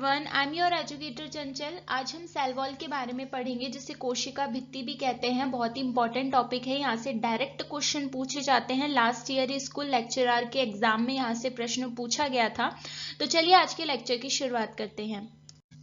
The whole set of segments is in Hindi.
Everyone, I am your educator चंचल। आज हम सेल वॉल के बारे में पढ़ेंगे, जिसे कोशिका भित्ति भी कहते हैं। बहुत ही इंपॉर्टेंट टॉपिक है, यहाँ से डायरेक्ट क्वेश्चन पूछे जाते हैं। लास्ट ईयर स्कूल लेक्चरर के एग्जाम में यहाँ से प्रश्न पूछा गया था। तो चलिए आज के लेक्चर की शुरुआत करते हैं।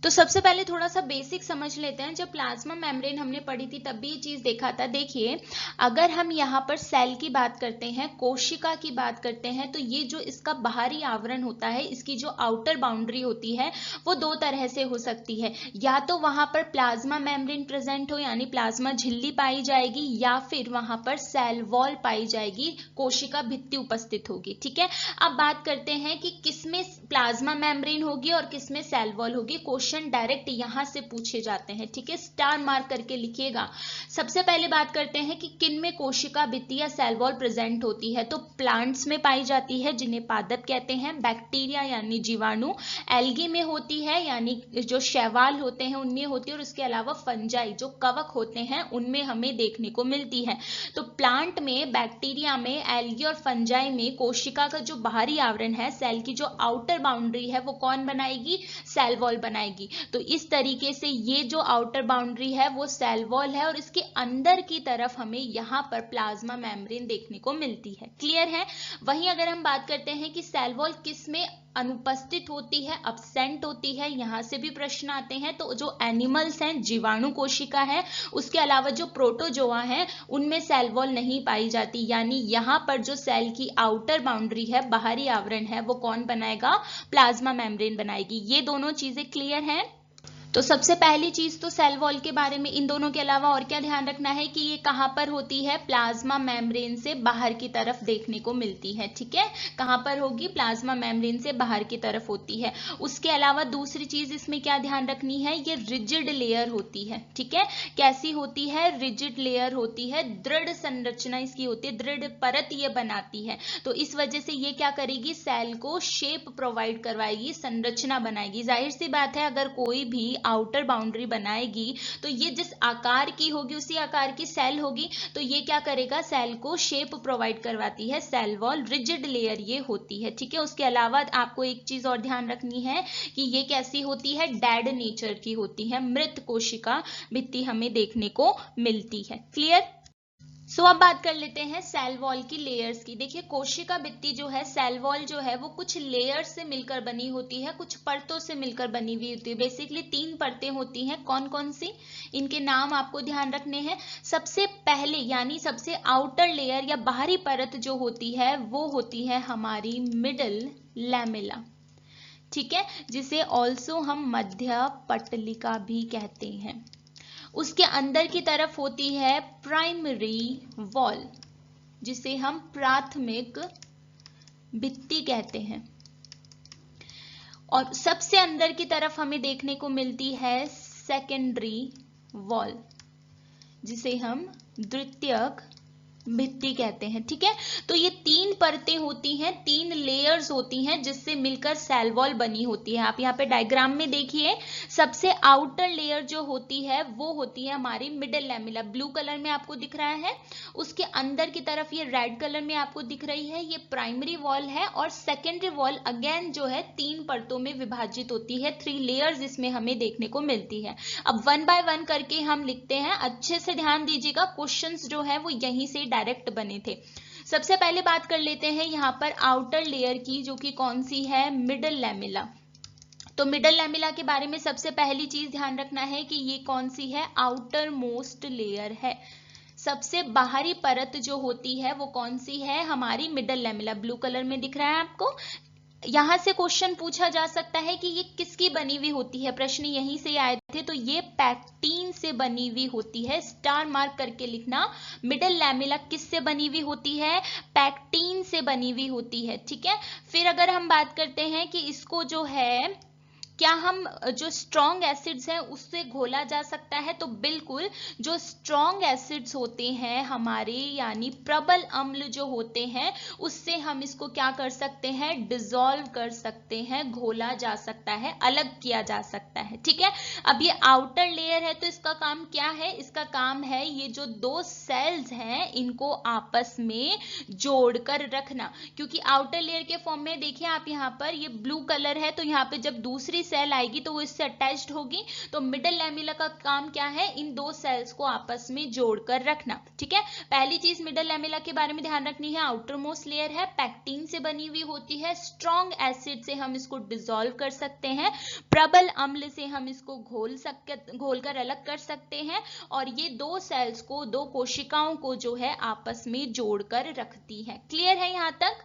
तो सबसे पहले थोड़ा सा बेसिक समझ लेते हैं। जब प्लाज्मा मेम्ब्रेन हमने पढ़ी थी तब भी ये चीज देखा था। देखिए, अगर हम यहाँ पर सेल की बात करते हैं, कोशिका की बात करते हैं, तो ये जो इसका बाहरी आवरण होता है, इसकी जो आउटर बाउंड्री होती है, वो दो तरह से हो सकती है। या तो वहां पर प्लाज्मा मेम्ब्रेन प्रेजेंट हो, यानी प्लाज्मा झिल्ली पाई जाएगी, या फिर वहां पर सेल वॉल पाई जाएगी, कोशिका भित्ति उपस्थित होगी। ठीक है, अब बात करते हैं कि किसमें प्लाज्मा मेम्ब्रेन होगी और किसमें सेल वॉल होगी। डायरेक्ट यहां से पूछे जाते हैं। ठीक है, स्टार मार्क करके लिखिएगा। सबसे पहले बात करते हैं कि किन में कोशिका भित्ति या सेल वॉल प्रेजेंट होती है। तो प्लांट्स में पाई जाती है, जिन्हें पादप कहते हैं। बैक्टीरिया यानी जीवाणु, एल्गी में होती है, यानी जो शैवाल होते हैं उनमें होती है, और उसके अलावा फंजाई जो कवक होते हैं उनमें हमें देखने को मिलती है। तो प्लांट में, बैक्टीरिया में, एल्गी और फंजाई में कोशिका का जो बाहरी आवरण है, सेल की जो आउटर बाउंड्री है, वो कौन बनाएगी? सेल वॉल बनाएगी। तो इस तरीके से ये जो आउटर बाउंड्री है वो सेल वॉल है, और इसके अंदर की तरफ हमें यहाँ पर प्लाज्मा मेम्ब्रेन देखने को मिलती है। क्लियर है? वहीं अगर हम बात करते हैं कि सेल वॉल किस में अनुपस्थित होती है, अब्सेंट होती है, यहां से भी प्रश्न आते हैं। तो जो एनिमल्स हैं, जीवाणु कोशिका है, उसके अलावा जो प्रोटोजोआ है, उनमें सेल वॉल नहीं पाई जाती। यानी यहाँ पर जो सेल की आउटर बाउंड्री है, बाहरी आवरण है, वो कौन बनाएगा? प्लाज्मा मेम्ब्रेन बनाएगी। ये दोनों चीजें क्लियर हैं? तो सबसे पहली चीज तो सेल वॉल के बारे में, इन दोनों के अलावा और क्या ध्यान रखना है कि ये कहां पर होती है? प्लाज्मा मेम्ब्रेन से बाहर की तरफ देखने को मिलती है। ठीक है, कहां पर होगी? प्लाज्मा मेम्ब्रेन से बाहर की तरफ होती है। उसके अलावा दूसरी चीज इसमें क्या ध्यान रखनी है? ये रिजिड लेयर होती है। ठीक है, कैसी होती है? रिजिड लेयर होती है, दृढ़ संरचना इसकी होती है, दृढ़ परत ये बनाती है। तो इस वजह से ये क्या करेगी? सेल को शेप प्रोवाइड करवाएगी, संरचना बनाएगी। जाहिर सी बात है, अगर कोई भी आउटर बाउंड्री बनाएगी तो ये जिस आकार की होगी उसी आकार की सेल होगी। तो ये क्या करेगा? सेल को शेप प्रोवाइड करवाती है। सेल वॉल रिजिड लेयर ये होती है। ठीक है, उसके अलावा आपको एक चीज और ध्यान रखनी है कि ये कैसी होती है? डेड नेचर की होती है, मृत कोशिका भित्ति हमें देखने को मिलती है। क्लियर? सो अब बात कर लेते हैं सेल वॉल की लेयर्स की। देखिए, कोशिका भित्ति जो है, सेल वॉल जो है, वो कुछ लेयर्स से मिलकर बनी होती है, कुछ परतों से मिलकर बनी हुई होती है। बेसिकली 3 परतें होती हैं। कौन कौन सी? इनके नाम आपको ध्यान रखने हैं। सबसे पहले यानी सबसे आउटर लेयर या बाहरी परत जो होती है, वो होती है हमारी मिडल लैमेला। ठीक है, जिसे ऑल्सो हम मध्य पटलिका भी कहते हैं। उसके अंदर की तरफ होती है प्राइमरी वॉल, जिसे हम प्राथमिक भित्ति कहते हैं। और सबसे अंदर की तरफ हमें देखने को मिलती है सेकेंडरी वॉल, जिसे हम द्वितीयक भित्ति कहते हैं। ठीक है, तो ये 3 परतें होती हैं, 3 लेयर्स होती हैं, जिससे मिलकर सेल वॉल बनी होती है। आप यहाँ पे डायग्राम में देखिए, सबसे आउटर लेयर जो होती है वो होती है हमारी मिडल लैमेला, ब्लू कलर में आपको दिख रहा है। उसके अंदर की तरफ ये रेड कलर में आपको दिख रही है, ये प्राइमरी वॉल है। और सेकेंडरी वॉल अगेन जो है 3 परतों में विभाजित होती है, 3 लेयर्स इसमें हमें देखने को मिलती है। अब 1 बाय 1 करके हम लिखते हैं। अच्छे से ध्यान दीजिएगा, क्वेश्चंस जो है वो यहीं से डायरेक्ट बने थे। सबसे पहले बात कर लेते हैं यहाँ पर आउटर लेयर की, जो कि कौन सी है? Middle lamella. तो मिडल लैमेला के बारे में सबसे पहली चीज ध्यान रखना है कि ये कौन सी है? आउटर मोस्ट लेयर है। सबसे बाहरी परत जो होती है वो कौन सी है? हमारी मिडल लैमेला, ब्लू कलर में दिख रहा है आपको। यहां से क्वेश्चन पूछा जा सकता है कि ये किसकी बनी हुई होती है, प्रश्न यहीं से आए थे। तो ये पैक्टीन से बनी हुई होती है, स्टार मार्क करके लिखना। मिडल लैमेला किससे बनी हुई होती है? पैक्टीन से बनी हुई होती है। ठीक है, फिर अगर हम बात करते हैं कि इसको जो है, क्या हम जो स्ट्रॉन्ग एसिड्स हैं उससे घोला जा सकता है? तो बिल्कुल, जो स्ट्रॉन्ग एसिड्स होते हैं हमारे, यानी प्रबल अम्ल जो होते हैं, उससे हम इसको क्या कर सकते हैं? डिसॉल्व कर सकते हैं, घोला जा सकता है, अलग किया जा सकता है। ठीक है, अब ये आउटर लेयर है, तो इसका काम क्या है? इसका काम है ये जो 2 सेल्स हैं इनको आपस में जोड़कर रखना। क्योंकि आउटर लेयर के फॉर्म में देखिए आप, यहाँ पर ये ब्लू कलर है, तो यहाँ पे जब दूसरी सेल आएगी तो वो इससे अटैच्ड होगी। तो मिडल लैमेला का काम क्या है, इन दो सेल्स को आपस में जोड़कर रखना। ठीक है, पहली चीज मिडल लैमेला के बारे में ध्यान रखनी है, आउटर मोस्ट लेयर है, पैक्टीन से बनी हुई होती है, स्ट्रॉन्ग एसिड से हम इसको डिसॉल्व कर सकते हैं, प्रबल अम्ल से हम इसको घोलकर अलग कर सकते हैं, और ये दो सेल्स को, दो कोशिकाओं को जो है आपस में जोड़कर रखती है। क्लियर है यहां तक?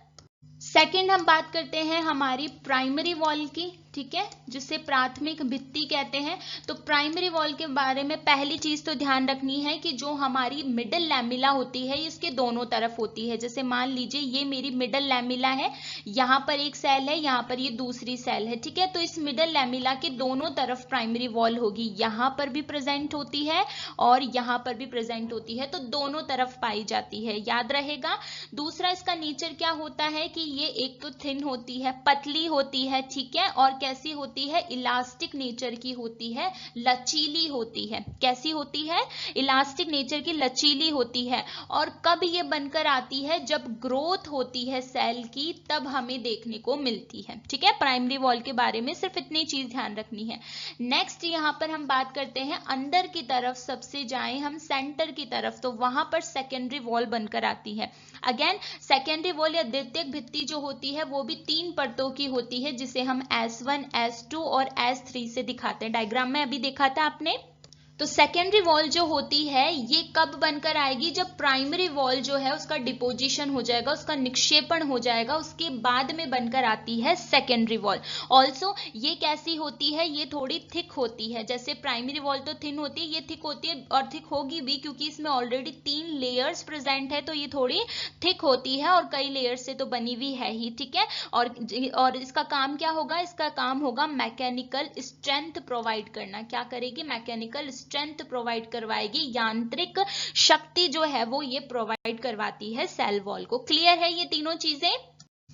सेकेंड हम बात करते हैं हमारी प्राइमरी वॉल की, ठीक है, जिसे प्राथमिक भित्ति कहते हैं। तो प्राइमरी वॉल के बारे में पहली चीज तो ध्यान रखनी है कि जो हमारी मिडल लैमेला होती है इसके दोनों तरफ होती है। जैसे मान लीजिए ये मेरी मिडल लैमेला है, यहाँ पर एक सेल है, यहाँ पर ये दूसरी सेल है, ठीक है। तो इस मिडल लैमेला के दोनों तरफ प्राइमरी वॉल होगी, यहाँ पर भी प्रेजेंट होती है और यहाँ पर भी प्रेजेंट होती है, तो दोनों तरफ पाई जाती है, याद रहेगा। दूसरा इसका नेचर क्या होता है कि ये एक तो थिन होती है, पतली होती है, ठीक है, और कैसी होती है, इलास्टिक नेचर की होती है, लचीली होती है। कैसी होती है, इलास्टिक नेचर की, लचीली होती है। और कब ये बनकर आती है, जब ग्रोथ होती है सेल की, तब हमें देखने को मिलती है। ठीक है, प्राइमरी वॉल के बारे में सिर्फ इतनी चीज ध्यान रखनी है। नेक्स्ट यहां पर हम बात करते हैं अंदर की तरफ, सबसे जाएं हम सेंटर की तरफ, तो वहां पर सेकेंडरी वॉल बनकर आती है। अगेन सेकेंडरी वॉल या द्वितीयक भित्ति जो होती है वो भी 3 परतों की होती है, जिसे हम S1, S2 और S3 से दिखाते हैं। डायग्राम में अभी देखा था आपने। तो सेकेंडरी वॉल जो होती है ये कब बनकर आएगी, जब प्राइमरी वॉल जो है उसका डिपोजिशन हो जाएगा, उसका निक्षेपण हो जाएगा, उसके बाद में बनकर आती है सेकेंडरी वॉल। ऑल्सो ये कैसी होती है, ये थोड़ी थिक होती है। जैसे प्राइमरी वॉल तो थिन होती है, ये थिक होती है, और थिक होगी भी क्योंकि इसमें ऑलरेडी 3 लेयर्स प्रेजेंट है, तो ये थोड़ी थिक होती है और कई लेयर्स से तो बनी हुई है ही। ठीक है, और इसका काम क्या होगा, इसका काम होगा मैकेनिकल स्ट्रेंथ प्रोवाइड करना। क्या करेगी, मैकेनिकल स्ट्रेंथ प्रोवाइड करवाएगी, यांत्रिक शक्ति जो है वो ये प्रोवाइड करवाती है सेल वॉल को। क्लियर है ये तीनों चीजें?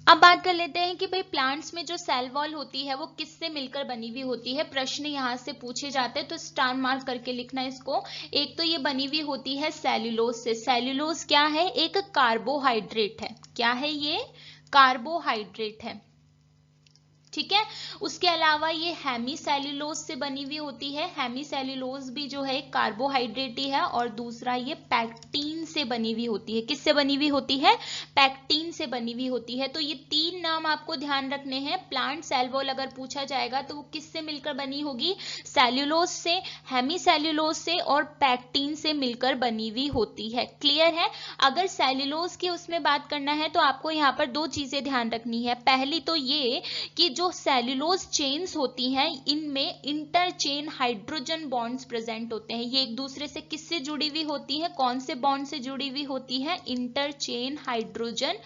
अब बात कर लेते हैं कि भाई प्लांट्स में जो सेल वॉल होती है वो किससे मिलकर बनी हुई होती है। प्रश्न यहां से पूछे जाते हैं, तो स्टार मार्क करके लिखना इसको। एक तो ये बनी हुई होती है सेल्यूलोज से। सेल्यूलोज क्या है, एक कार्बोहाइड्रेट है। क्या है ये, कार्बोहाइड्रेट है। ठीक है, उसके अलावा ये हेमीसेल्यूलोज से बनी हुई होती है। हेमीसेल्यूलोज भी जो है एक कार्बोहाइड्रेट ही है। और दूसरा ये पैक्टीन से बनी हुई होती है। किससे बनी हुई होती है, पैक्टीन से बनी हुई होती है। तो ये 3 नाम आपको ध्यान रखने हैं। प्लांट सेल वॉल अगर पूछा जाएगा तो वो किससे मिलकर बनी होगी, सेल्यूलोज से, हेमीसेल्यूलोज से और पैक्टीन से मिलकर बनी हुई होती है। क्लियर है? अगर सेल्यूलोज की उसमें बात करना है तो आपको यहाँ पर 2 चीजें ध्यान रखनी है। पहली तो ये कि जो सेल्यूलोज चेन्स होती हैं इनमें इंटरचेन हाइड्रोजन बॉन्ड्स प्रेजेंट होते हैं। ये एक दूसरे से किससे जुड़ी हुई होती है, कौन से बॉन्ड से जुड़ी हुई होती है, इंटरचेन हाइड्रोजन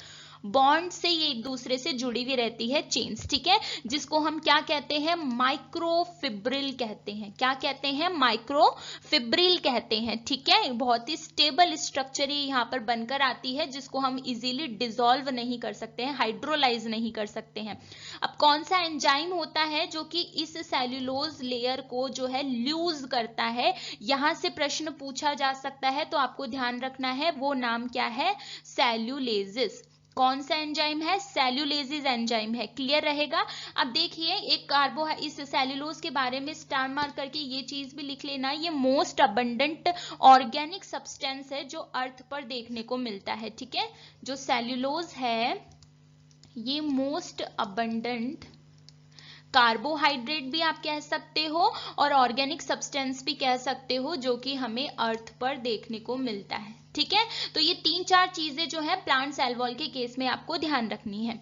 बॉन्ड से ये एक दूसरे से जुड़ी हुई रहती है, चेन्स। ठीक है, जिसको हम क्या कहते हैं, माइक्रोफिब्रिल कहते हैं। क्या कहते हैं, माइक्रोफिब्रिल कहते हैं। ठीक है, बहुत ही स्टेबल स्ट्रक्चर ये यहाँ पर बनकर आती है, जिसको हम इजीली डिसॉल्व नहीं कर सकते हैं, हाइड्रोलाइज नहीं कर सकते हैं। अब कौन सा एंजाइम होता है जो कि इस सेल्यूलोज लेयर को जो है लूज करता है, यहां से प्रश्न पूछा जा सकता है, तो आपको ध्यान रखना है वो नाम क्या है, सेल्यूलेजिस। कौन सा एंजाइम है, सेल्यूलेजिस एंजाइम है। क्लियर रहेगा? अब देखिए एक इस सेल्यूलोज के बारे में स्टार मार्क करके ये चीज भी लिख लेना, ये मोस्ट अबंडेंट ऑर्गेनिक सब्सटेंस है जो अर्थ पर देखने को मिलता है। ठीक है, जो सेल्यूलोज है ये मोस्ट अबंडेंट कार्बोहाइड्रेट भी आप कह सकते हो और ऑर्गेनिक सब्सटेंस भी कह सकते हो, जो कि हमें अर्थ पर देखने को मिलता है। ठीक है, तो ये 3-4 चीजें जो है प्लांट सेल वॉल के केस में आपको ध्यान रखनी है।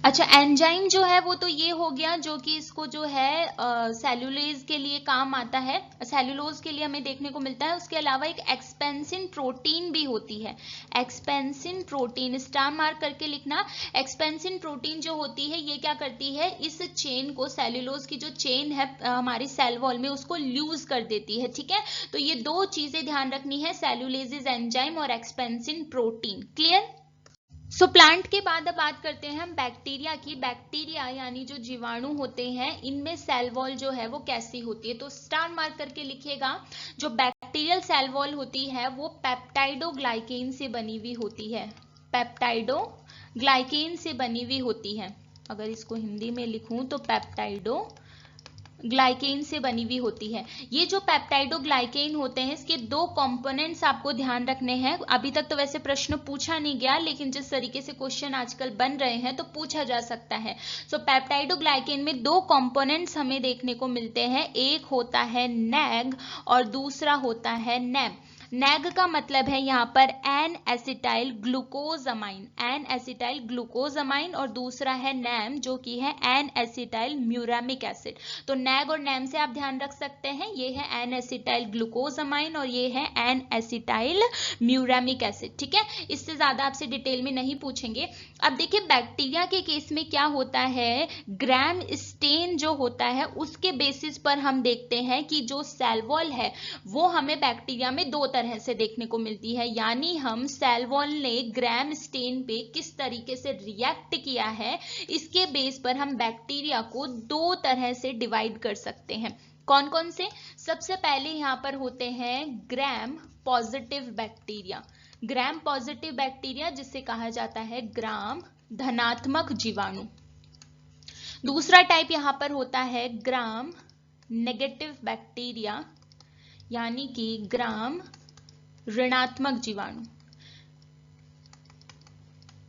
अच्छा, एंजाइम जो है वो तो ये हो गया जो कि इसको जो है सेल्यूलेज के लिए काम आता है, सेल्यूलोज के लिए हमें देखने को मिलता है। उसके अलावा एक एक्सपेंसिन प्रोटीन भी होती है। एक्सपेंसिन प्रोटीन स्टार मार्क करके लिखना। एक्सपेंसिन प्रोटीन जो होती है ये क्या करती है, इस चेन को, सेल्यूलोज की जो चेन है हमारी सेल वॉल में, उसको लूज कर देती है। ठीक है, तो ये 2 चीजें ध्यान रखनी है, सेल्यूलेजिस एंजाइम और एक्सपेंसिन प्रोटीन। क्लियर? सो प्लांट के बाद अब बात करते हैं हम बैक्टीरिया की। बैक्टीरिया यानी जो जीवाणु होते हैं, इनमें सेल वॉल जो है वो कैसी होती है, तो स्टार मार्क करके लिखिएगा। जो बैक्टीरियल सेल वॉल होती है वो पेप्टाइडोग्लाइकेन से बनी हुई होती है। पेप्टाइडोग्लाइकेन से बनी हुई होती है। अगर इसको हिंदी में लिखूं तो पेप्टाइडोग्लाइकेन ग्लाइकेन से बनी हुई होती है। ये जो पेप्टाइडोग्लाइकेन होते हैं इसके दो कंपोनेंट्स आपको ध्यान रखने हैं। अभी तक तो वैसे प्रश्न पूछा नहीं गया, लेकिन जिस तरीके से क्वेश्चन आजकल बन रहे हैं तो पूछा जा सकता है। सो पेप्टाइडोग्लाइकेन में दो कंपोनेंट्स हमें देखने को मिलते हैं, एक होता है नैग और दूसरा होता है नैम। नैग का मतलब है यहाँ पर N acetyl glucosamine, N acetyl glucosamine, और दूसरा है नैम जो कि है एन एसिटाइल म्यूरामिक एसिड। तो नैग और नैम से आप ध्यान रख सकते हैं, ये है एन एसिटाइल ग्लूकोजामाइन और ये है एन एसिटाइल म्यूरामिक एसिड। ठीक है, इससे ज्यादा आपसे डिटेल में नहीं पूछेंगे। अब देखिए बैक्टीरिया के केस में क्या होता है, ग्राम स्टेन जो होता है उसके बेसिस पर हम देखते हैं कि जो सेल वॉल है वो हमें बैक्टीरिया में दो तरह से देखने को मिलती है। यानी हम सेल वॉल ने ग्राम स्टेन पे किस तरीके से रिएक्ट किया है, इसके बेस पर हम बैक्टीरिया को दो तरह से डिवाइड कर सकते हैं। कौन कौन से? सबसे पहले यहां पर होते हैं gram positive bacteria, gram positive bacteria जिसे कहा जाता है ग्राम धनात्मक जीवाणु। दूसरा टाइप यहां पर होता है ग्राम नेगेटिव बैक्टीरिया, यानी कि ग्राम ऋणात्मक जीवाणु।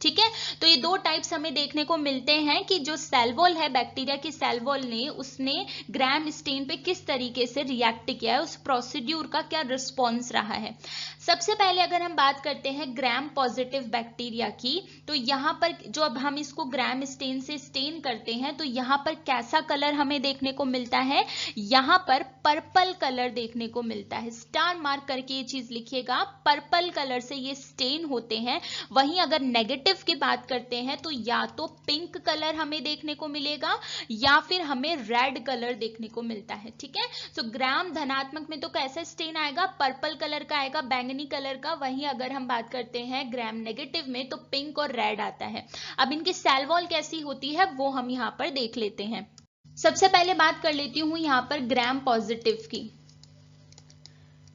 ठीक है, तो ये दो टाइप्स हमें देखने को मिलते हैं कि जो सेल वॉल है बैक्टीरिया की सेल वॉल ने उसने ग्राम स्टेन पे किस तरीके से रिएक्ट किया है, उस प्रोसीड्यूर का क्या रिस्पॉन्स रहा है। सबसे पहले अगर हम बात करते हैं ग्राम पॉजिटिव बैक्टीरिया की, तो यहाँ पर जो अब हम इसको ग्राम स्टेन से स्टेन करते हैं तो यहाँ पर कैसा कलर हमें देखने को मिलता है, यहाँ पर पर्पल कलर देखने को मिलता है। स्टार मार्क करके ये चीज लिखिएगा, पर्पल कलर से ये स्टेन होते हैं। वहीं अगर नेगेटिव की बात करते हैं तो या तो पिंक कलर हमें देखने को मिलेगा या फिर हमें रेड कलर देखने को मिलता है। ठीक है, तो ग्राम धनात्मक में तो कैसा स्टेन आएगा, पर्पल कलर का आएगा, बैंगनी कलर का। वहीं अगर हम बात करते हैं ग्राम नेगेटिव में तो पिंक और रेड आता है। अब इनकी सेल वॉल कैसी होती है वो हम यहाँ पर देख लेते हैं। सबसे पहले बात कर लेती हूं यहाँ पर ग्राम पॉजिटिव की।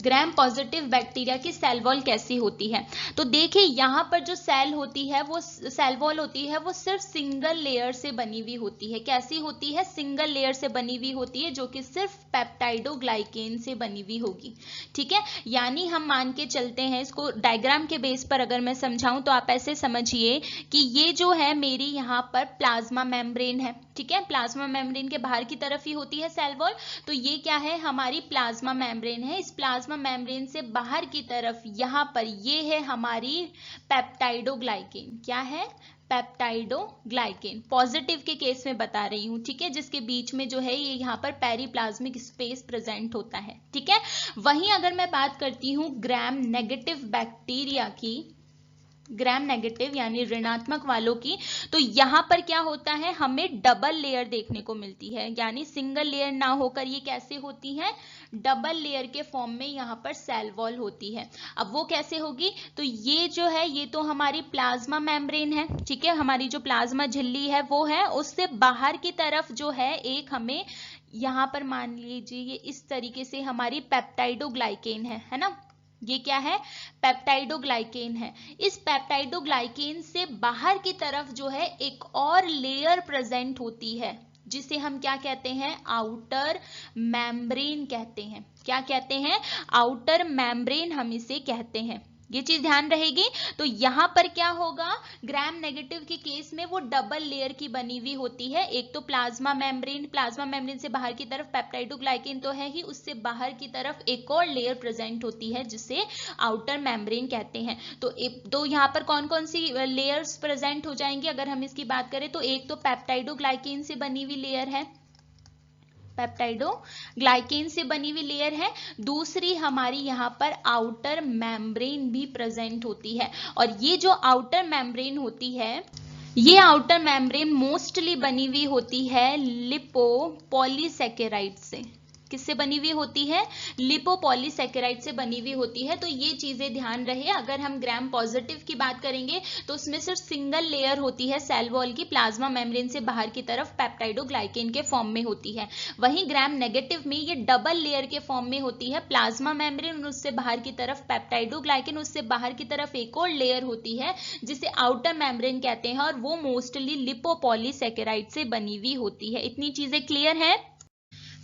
ग्राम पॉजिटिव बैक्टीरिया की सेल वॉल कैसी होती है, तो देखिए यहाँ पर जो सेल होती है वो सेल वॉल होती है वो सिर्फ सिंगल लेयर से बनी हुई होती है। कैसी होती है, सिंगल लेयर से बनी हुई होती है, जो कि सिर्फ पेप्टाइडोग्लाइकेन से बनी हुई होगी। ठीक है, यानी हम मान के चलते हैं, इसको डायग्राम के बेस पर अगर मैं समझाऊं तो आप ऐसे समझिए कि ये जो है मेरी यहाँ पर प्लाज्मा मेम्ब्रेन है। ठीक है, प्लाज्मा मेम्ब्रेन के बाहर की तरफ ही होती है सेल वॉल, तो ये क्या है, हमारी प्लाज्मा मेम्ब्रेन है। इस प्लाज्मा मेम्ब्रेन से बाहर की तरफ यहाँ पर ये है हमारी पेप्टाइडोग्लाइकेन। क्या है, पेप्टाइडोग्लाइकेन। पॉजिटिव के केस में बता रही हूं, ठीक है, जिसके बीच में जो है ये यहाँ पर पेरीप्लाज्मिक स्पेस प्रेजेंट होता है। ठीक है, वहीं अगर मैं बात करती हूँ ग्राम नेगेटिव बैक्टीरिया की, ग्राम नेगेटिव यानी ऋणात्मक वालों की, तो यहां पर क्या होता है, हमें डबल लेयर देखने को मिलती है। यानी सिंगल लेयर ना होकर ये कैसे होती है, डबल लेयर के फॉर्म में यहाँ पर सेल वॉल होती है। अब वो कैसे होगी, तो ये जो है ये तो हमारी प्लाज्मा मेम्ब्रेन है। ठीक है, हमारी जो प्लाज्मा झिल्ली है वो है, उससे बाहर की तरफ जो है एक हमें यहाँ पर मान लीजिए ये इस तरीके से हमारी पेप्टाइडोग्लाइकेन है ना, ये क्या है, पेप्टाइडोग्लाइकेन है। इस पेप्टाइडोग्लाइकेन से बाहर की तरफ जो है एक और लेयर प्रेजेंट होती है, जिसे हम क्या कहते हैं, आउटर मेम्ब्रेन कहते हैं। क्या कहते हैं, आउटर मेम्ब्रेन हम इसे कहते हैं। ये चीज ध्यान रहेगी। तो यहां पर क्या होगा, ग्राम नेगेटिव के केस में वो डबल लेयर की बनी हुई होती है। एक तो प्लाज्मा मेम्ब्रेन, प्लाज्मा मेम्ब्रेन से बाहर की तरफ पेप्टाइडोग्लाइकेन तो है ही, उससे बाहर की तरफ एक और लेयर प्रेजेंट होती है जिसे आउटर मेम्ब्रेन कहते हैं। तो यहाँ पर कौन कौन सी लेयर्स प्रेजेंट हो जाएंगी अगर हम इसकी बात करें, तो एक तो पेप्टाइडोग्लाइकेन से बनी हुई लेयर है, पेप्टाइडोग्लाइकेन से बनी हुई लेयर है। दूसरी हमारी यहाँ पर आउटर मेम्ब्रेन भी प्रेजेंट होती है, और ये जो आउटर मेम्ब्रेन होती है, ये आउटर मेम्ब्रेन मोस्टली बनी हुई होती है लिपोपॉलीसैकेराइड से। किससे बनी हुई होती है, लिपोपॉलीसैकेराइड से बनी हुई होती है। तो ये चीजें ध्यान रहे। अगर हम ग्राम पॉजिटिव की बात करेंगे तो उसमें सिर्फ सिंगल लेयर होती है सेल वॉल की, प्लाज्मा मेम्ब्रेन से बाहर की तरफ पेप्टाइडोग्लाइकेन के फॉर्म में होती है। वहीं ग्राम नेगेटिव में ये डबल लेयर के फॉर्म में होती है, प्लाज्मा मेम्ब्रेन, उससे बाहर की तरफ पेप्टाइडोग्लाइकेन, उससे बाहर की तरफ एक और लेयर होती है जिसे आउटर मेम्ब्रेन कहते हैं, और वो मोस्टली लिपोपॉलीसैकेराइड से बनी हुई होती है। इतनी चीजें क्लियर है।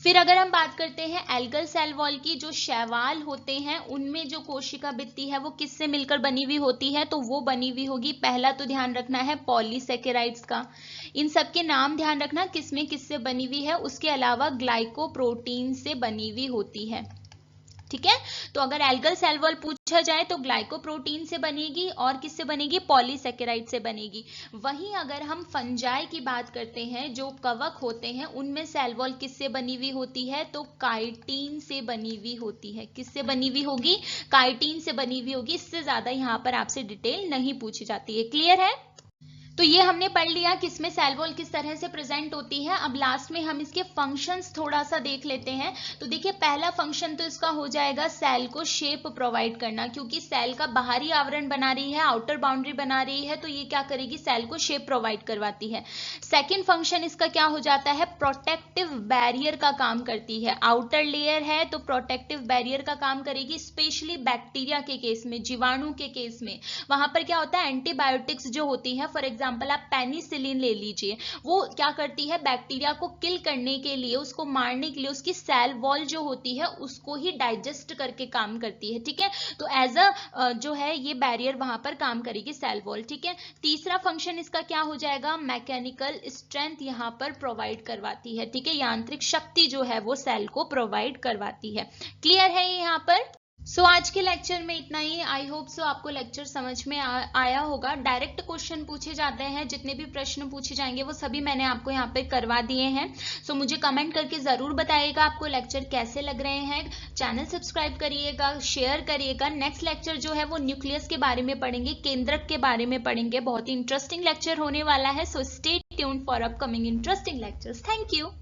फिर अगर हम बात करते हैं एल्गल सेल वॉल की, जो शैवाल होते हैं उनमें जो कोशिका भित्ति है वो किससे मिलकर बनी हुई होती है, तो वो बनी हुई होगी, पहला तो ध्यान रखना है पॉलीसेकेराइड्स का, इन सबके नाम ध्यान रखना किसमें किससे बनी हुई है, उसके अलावा ग्लाइकोप्रोटीन से बनी हुई होती है। ठीक है, तो अगर एल्गल सेल वॉल पूछा जाए तो ग्लाइकोप्रोटीन से बनेगी और किससे बनेगी, पॉलीसेकेराइड से बनेगी। वहीं अगर हम फंजाई की बात करते हैं, जो कवक होते हैं, उनमें सेल वॉल किससे बनी हुई होती है, तो काइटिन से बनी हुई होती है। किससे बनी हुई होगी, काइटिन से बनी हुई होगी। इससे ज्यादा यहाँ पर आपसे डिटेल नहीं पूछी जाती है। क्लियर है, तो ये हमने पढ़ लिया किसमें सेल वॉल किस तरह से प्रेजेंट होती है। अब लास्ट में हम इसके फंक्शंस थोड़ा सा देख लेते हैं। तो देखिए, पहला फंक्शन तो इसका हो जाएगा सेल को शेप प्रोवाइड करना, क्योंकि सेल का बाहरी आवरण बना रही है, आउटर बाउंड्री बना रही है, तो ये क्या करेगी, सेल को शेप प्रोवाइड करवाती है। सेकेंड फंक्शन इसका क्या हो जाता है, प्रोटेक्टिव बैरियर का काम करती है। आउटर लेयर है तो प्रोटेक्टिव बैरियर का काम करेगी, स्पेशली बैक्टीरिया के केस में, जीवाणु के केस में। वहां पर क्या होता है, एंटीबायोटिक्स जो होती है, फॉर एग्जाम्पल आप पेनिसिलिन ले लीजिए, वो क्या करती है, बैक्टीरिया को किल करने के लिए, उसको मारने के लिए, उसकी सेल वॉल जो होती है उसको ही डाइजेस्ट करके काम करती है। ठीक है, तो एज अ जो है ये बैरियर वहां पर काम करेगी सेल वॉल। ठीक है, तीसरा फंक्शन इसका क्या हो जाएगा, मैकेनिकल स्ट्रेंथ यहाँ पर प्रोवाइड करवाती है। ठीक है, यांत्रिक शक्ति जो है वो सेल को प्रोवाइड करवाती है। क्लियर है ये यहाँ पर। सो आज के लेक्चर में इतना ही। आई होप सो आपको लेक्चर समझ में आया होगा। डायरेक्ट क्वेश्चन पूछे जाते हैं, जितने भी प्रश्न पूछे जाएंगे वो सभी मैंने आपको यहाँ पे करवा दिए हैं। सो मुझे कमेंट करके जरूर बताइएगा आपको लेक्चर कैसे लग रहे हैं। चैनल सब्सक्राइब करिएगा, शेयर करिएगा। नेक्स्ट लेक्चर जो है वो न्यूक्लियस के बारे में पढ़ेंगे, केंद्रक के बारे में पढ़ेंगे। बहुत ही इंटरेस्टिंग लेक्चर होने वाला है। So stay tuned for upcoming interesting lectures. Thank you.